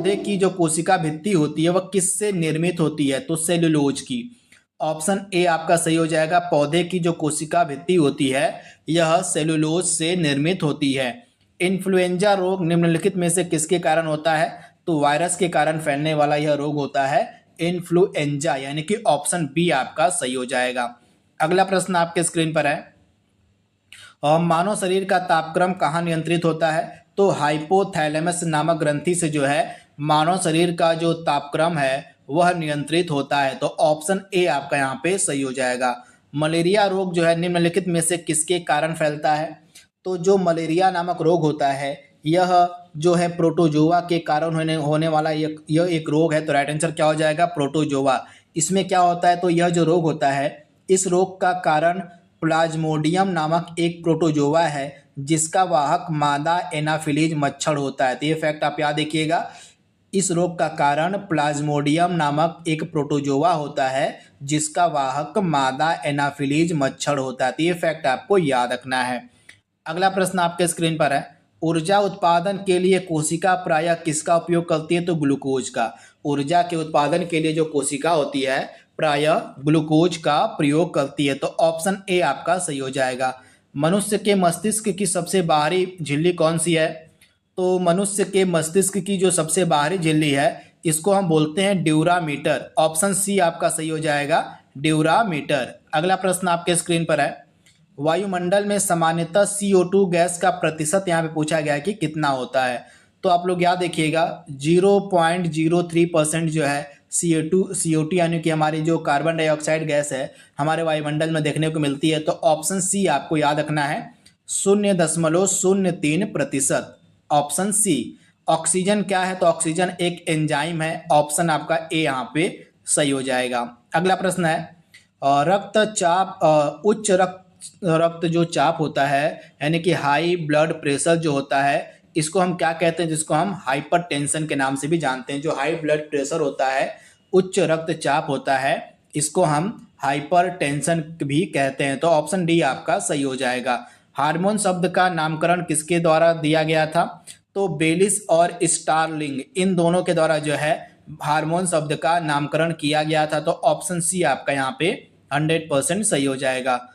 पौधे की जो कोशिका भित्ति होती है वह किससे निर्मित होती है? तो सेलुलोज की। ऑप्शन ए आपका सही हो जाएगा। पौधे की जो कोशिका भित्ति होती है यह सेलुलोज से निर्मित होती है। इन्फ्लुएंजा रोग निम्नलिखित में से किसके कारण होता है? तो वायरस के कारण फैलने वाला यह रोग होता है इन्फ्लुएंजा, यानी कि ऑप्शन बी आपका सही हो जाएगा। अगला प्रश्न आपके स्क्रीन पर है, मानव शरीर का तापक्रम कहाँ नियंत्रित होता है? तो हाइपोथैलेमस नामक ग्रंथि से जो है मानव शरीर का जो तापक्रम है वह नियंत्रित होता है। तो ऑप्शन ए आपका यहाँ पे सही हो जाएगा। मलेरिया रोग जो है निम्नलिखित में से किसके कारण फैलता है? तो जो मलेरिया नामक रोग होता है यह जो है प्रोटोजोआ के कारण होने वाला यह एक रोग है। तो राइट आंसर क्या हो जाएगा? प्रोटोजोआ। इसमें क्या होता है? तो यह जो रोग होता है इस रोग का कारण प्लाज्मोडियम नामक एक प्रोटोजोआ है जिसका वाहक मादा एनाफिलीज मच्छर होता है। तो ये फैक्ट आप याद रखिएगा, इस रोग का कारण प्लाज्मोडियम नामक एक प्रोटोजोआ होता है जिसका वाहक मादा एनाफिलीज मच्छर होता है। तो ये फैक्ट आपको याद रखना है। अगला प्रश्न आपके स्क्रीन पर है, ऊर्जा उत्पादन के लिए कोशिका प्रायः किसका उपयोग करती है? तो ग्लूकोज का। ऊर्जा के उत्पादन के लिए जो कोशिका होती है प्रायः ग्लूकोज का प्रयोग करती है। तो ऑप्शन ए आपका सही हो जाएगा। मनुष्य के मस्तिष्क की सबसे बाहरी झिल्ली कौन सी है? तो मनुष्य के मस्तिष्क की जो सबसे बाहरी झिल्ली है इसको हम बोलते हैं ड्यूरामीटर। ऑप्शन सी आपका सही हो जाएगा, ड्यूरामीटर। अगला प्रश्न आपके स्क्रीन पर है, वायुमंडल में सामान्यतः CO2 गैस का प्रतिशत यहाँ पे पूछा गया है कि कितना होता है। तो आप लोग याद रखिएगा 0.03% जो है CO2 यानी कि हमारी जो कार्बन डाइऑक्साइड गैस है हमारे वायुमंडल में देखने को मिलती है। तो ऑप्शन सी आपको याद रखना है, 0.03%। Option C. ऑक्सीजन क्या है? तो ऑक्सीजन एक एंजाइम है। ऑप्शन आपका ए यहाँ पे सही हो जाएगा। अगला प्रश्न है, रक्तचाप उच्च रक्त जो चाप होता है यानी कि हाई ब्लड प्रेशर जो होता है इसको हम क्या कहते हैं? जिसको हम हाइपरटेंशन के नाम से भी जानते हैं। जो हाई ब्लड प्रेशर होता है, उच्च रक्तचाप होता है, इसको हम हाइपरटेंशन भी कहते हैं। तो ऑप्शन डी आपका सही हो जाएगा। हार्मोन शब्द का नामकरण किसके द्वारा दिया गया था? तो बेलिस और स्टारलिंग इन दोनों के द्वारा जो है हार्मोन शब्द का नामकरण किया गया था। तो ऑप्शन सी आपका यहाँ पे 100% सही हो जाएगा।